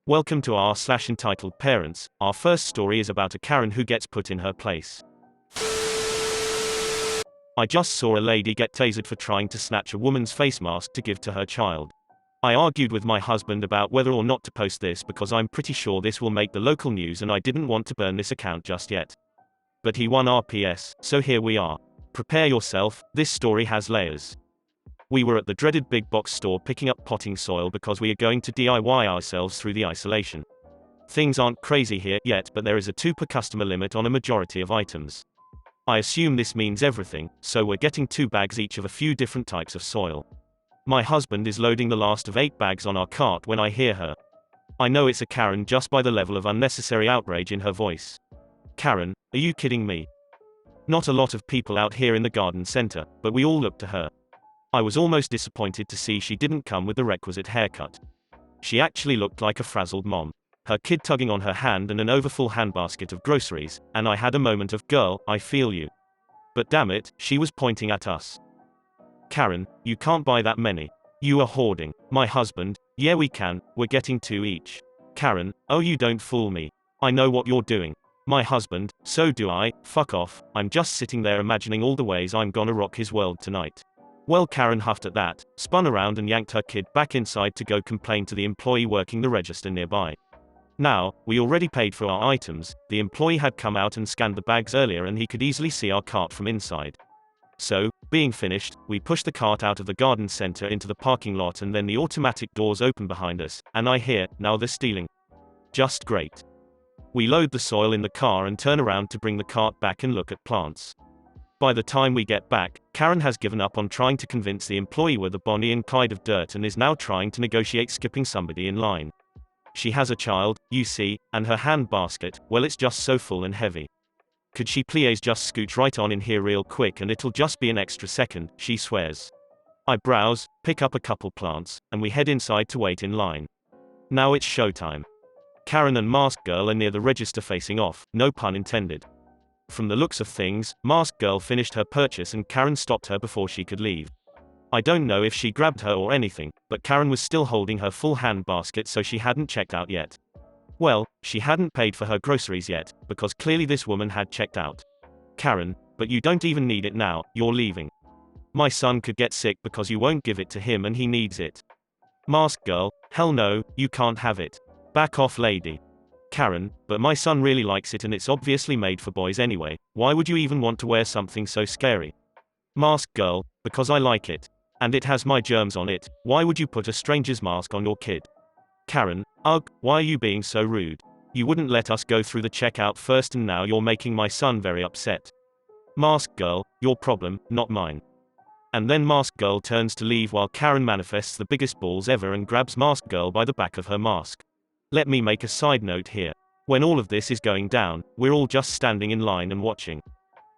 Welcome to r/entitled parents. Our first story is about a Karen who gets put in her place. I just saw a lady get tasered for trying to snatch a woman's face mask to give to her child. I argued with my husband about whether or not to post this because I'm pretty sure this will make the local news and I didn't want to burn this account just yet. But he won RPS, so here we are. Prepare yourself, this story has layers. We were at the dreaded big box store picking up potting soil because we are going to DIY ourselves through the isolation. Things aren't crazy here yet, but there is a 2 per customer limit on a majority of items. I assume this means everything, so we're getting 2 bags each of a few different types of soil. My husband is loading the last of 8 bags on our cart when I hear her. I know it's a Karen just by the level of unnecessary outrage in her voice. Karen, are you kidding me? Not a lot of people out here in the garden center, but we all look to her. I was almost disappointed to see she didn't come with the requisite haircut. She actually looked like a frazzled mom. Her kid tugging on her hand and an overfull handbasket of groceries, and I had a moment of, girl, I feel you. But damn it, she was pointing at us. Karen, you can't buy that many. You are hoarding. My husband, yeah we can, we're getting 2 each. Karen, oh you don't fool me. I know what you're doing. My husband, so do I, fuck off, I'm just sitting there imagining all the ways I'm gonna rock his world tonight. Well, Karen huffed at that, spun around and yanked her kid back inside to go complain to the employee working the register nearby. Now, we already paid for our items, the employee had come out and scanned the bags earlier and he could easily see our cart from inside. So, being finished, we pushed the cart out of the garden center into the parking lot and then the automatic doors open behind us, and I hear, now they're stealing. Just great. We load the soil in the car and turn around to bring the cart back and look at plants. By the time we get back, Karen has given up on trying to convince the employee we're the Bonnie and Clyde of dirt and is now trying to negotiate skipping somebody in line. She has a child, you see, and her hand basket, well it's just so full and heavy. Could she please just scooch right on in here real quick and it'll just be an extra second, she swears. I browse, pick up a couple plants, and we head inside to wait in line. Now it's showtime. Karen and Mask Girl are near the register facing off, no pun intended. From the looks of things, Mask Girl finished her purchase and Karen stopped her before she could leave. I don't know if she grabbed her or anything, but Karen was still holding her full hand basket so she hadn't checked out yet. Well, she hadn't paid for her groceries yet, because clearly this woman had checked out. Karen, but you don't even need it now, you're leaving. My son could get sick because you won't give it to him and he needs it. Mask Girl, hell no, you can't have it. Back off lady. Karen, but my son really likes it and it's obviously made for boys anyway, why would you even want to wear something so scary? Mask Girl, because I like it. And it has my germs on it, why would you put a stranger's mask on your kid? Karen, ugh, why are you being so rude? You wouldn't let us go through the checkout first and now you're making my son very upset. Mask Girl, your problem, not mine. And then Mask Girl turns to leave while Karen manifests the biggest balls ever and grabs Mask Girl by the back of her mask. Let me make a side note here. When all of this is going down, we're all just standing in line and watching.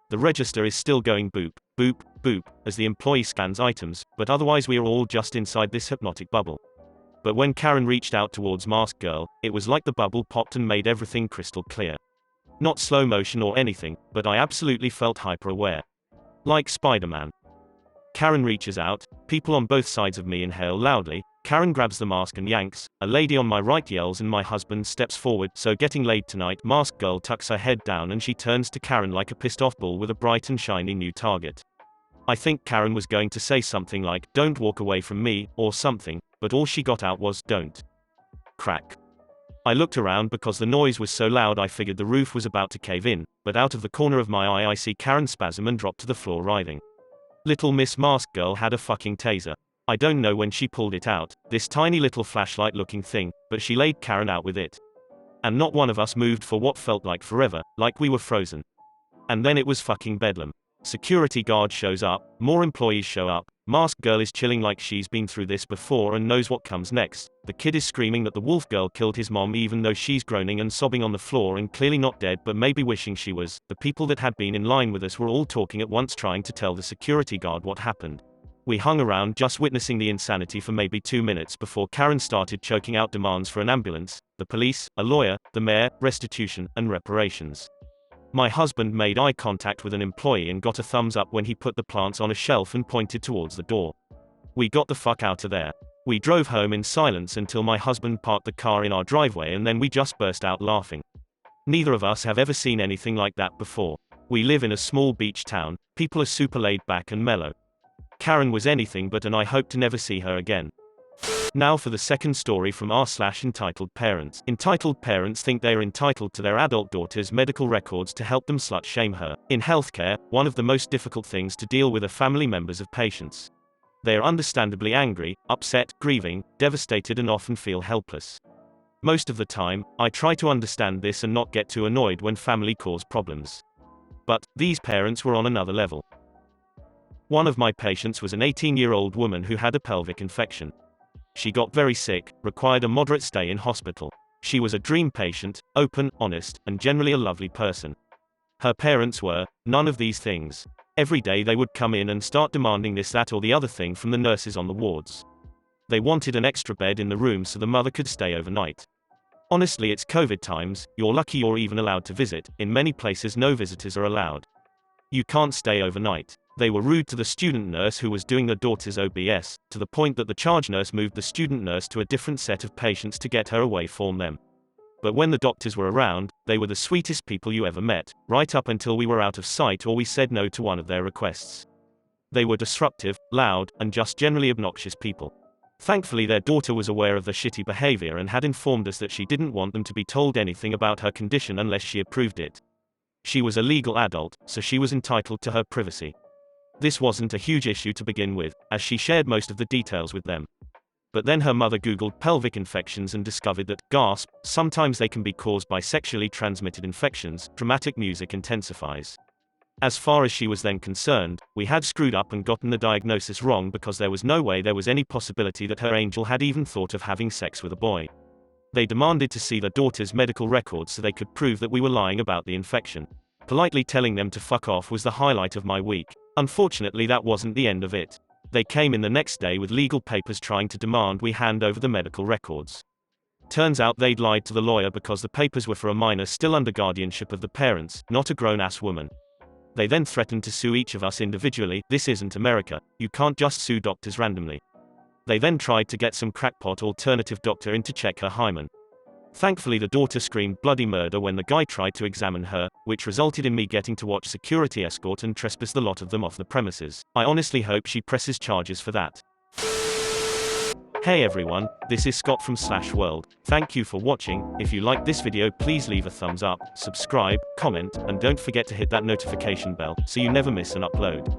The register is still going boop, boop, boop, as the employee scans items, but otherwise we are all just inside this hypnotic bubble. But when Karen reached out towards Mask Girl, it was like the bubble popped and made everything crystal clear. Not slow motion or anything, but I absolutely felt hyper aware. Like Spider-Man. Karen reaches out, people on both sides of me inhale loudly, Karen grabs the mask and yanks, a lady on my right yells and my husband steps forward, so getting laid tonight. Mask Girl tucks her head down and she turns to Karen like a pissed off bull with a bright and shiny new target. I think Karen was going to say something like, don't walk away from me, or something, but all she got out was, don't. Crack. I looked around because the noise was so loud I figured the roof was about to cave in, but out of the corner of my eye I see Karen spasm and drop to the floor writhing. Little Miss Mask Girl had a fucking taser. I don't know when she pulled it out, this tiny little flashlight looking thing, but she laid Karen out with it. And not one of us moved for what felt like forever, like we were frozen. And then it was fucking bedlam. Security guard shows up, more employees show up, Mask Girl is chilling like she's been through this before and knows what comes next. The kid is screaming that the wolf girl killed his mom even though she's groaning and sobbing on the floor and clearly not dead but maybe wishing she was. The people that had been in line with us were all talking at once trying to tell the security guard what happened. We hung around just witnessing the insanity for maybe 2 minutes before Karen started choking out demands for an ambulance, the police, a lawyer, the mayor, restitution, and reparations. My husband made eye contact with an employee and got a thumbs up when he put the plants on a shelf and pointed towards the door. We got the fuck out of there. We drove home in silence until my husband parked the car in our driveway, and then we just burst out laughing. Neither of us have ever seen anything like that before. We live in a small beach town, people are super laid back and mellow. Karen was anything but, and I hope to never see her again. Now for the second story from r/entitled parents. Entitled parents think they are entitled to their adult daughter's medical records to help them slut shame her. In healthcare, one of the most difficult things to deal with are family members of patients. They are understandably angry, upset, grieving, devastated, and often feel helpless. Most of the time, I try to understand this and not get too annoyed when family cause problems. But these parents were on another level. One of my patients was an 18-year-old woman who had a pelvic infection. She got very sick, required a moderate stay in hospital. She was a dream patient, open, honest, and generally a lovely person. Her parents were none of these things. Every day they would come in and start demanding this, that, or the other thing from the nurses on the wards. They wanted an extra bed in the room so the mother could stay overnight. Honestly, it's COVID times, you're lucky you're even allowed to visit. In many places no visitors are allowed. You can't stay overnight. They were rude to the student nurse who was doing the daughter's OBS, to the point that the charge nurse moved the student nurse to a different set of patients to get her away from them. But when the doctors were around, they were the sweetest people you ever met, right up until we were out of sight or we said no to one of their requests. They were disruptive, loud, and just generally obnoxious people. Thankfully their daughter was aware of the shitty behavior and had informed us that she didn't want them to be told anything about her condition unless she approved it. She was a legal adult, so she was entitled to her privacy. This wasn't a huge issue to begin with, as she shared most of the details with them. But then her mother Googled pelvic infections and discovered that, gasp, sometimes they can be caused by sexually transmitted infections. Dramatic music intensifies. As far as she was then concerned, we had screwed up and gotten the diagnosis wrong, because there was no way there was any possibility that her angel had even thought of having sex with a boy. They demanded to see their daughter's medical records so they could prove that we were lying about the infection. Politely telling them to fuck off was the highlight of my week. Unfortunately, that wasn't the end of it. They came in the next day with legal papers trying to demand we hand over the medical records. Turns out they'd lied to the lawyer because the papers were for a minor still under guardianship of the parents, not a grown-ass woman. They then threatened to sue each of us individually. This isn't America. You can't just sue doctors randomly. They then tried to get some crackpot alternative doctor in to check her hymen. Thankfully the daughter screamed bloody murder when the guy tried to examine her, which resulted in me getting to watch security escort and trespass the lot of them off the premises. I honestly hope she presses charges for that. Hey everyone, this is Scott from /world. Thank you for watching. If you liked this video, please leave a thumbs up, subscribe, comment, and don't forget to hit that notification bell so you never miss an upload.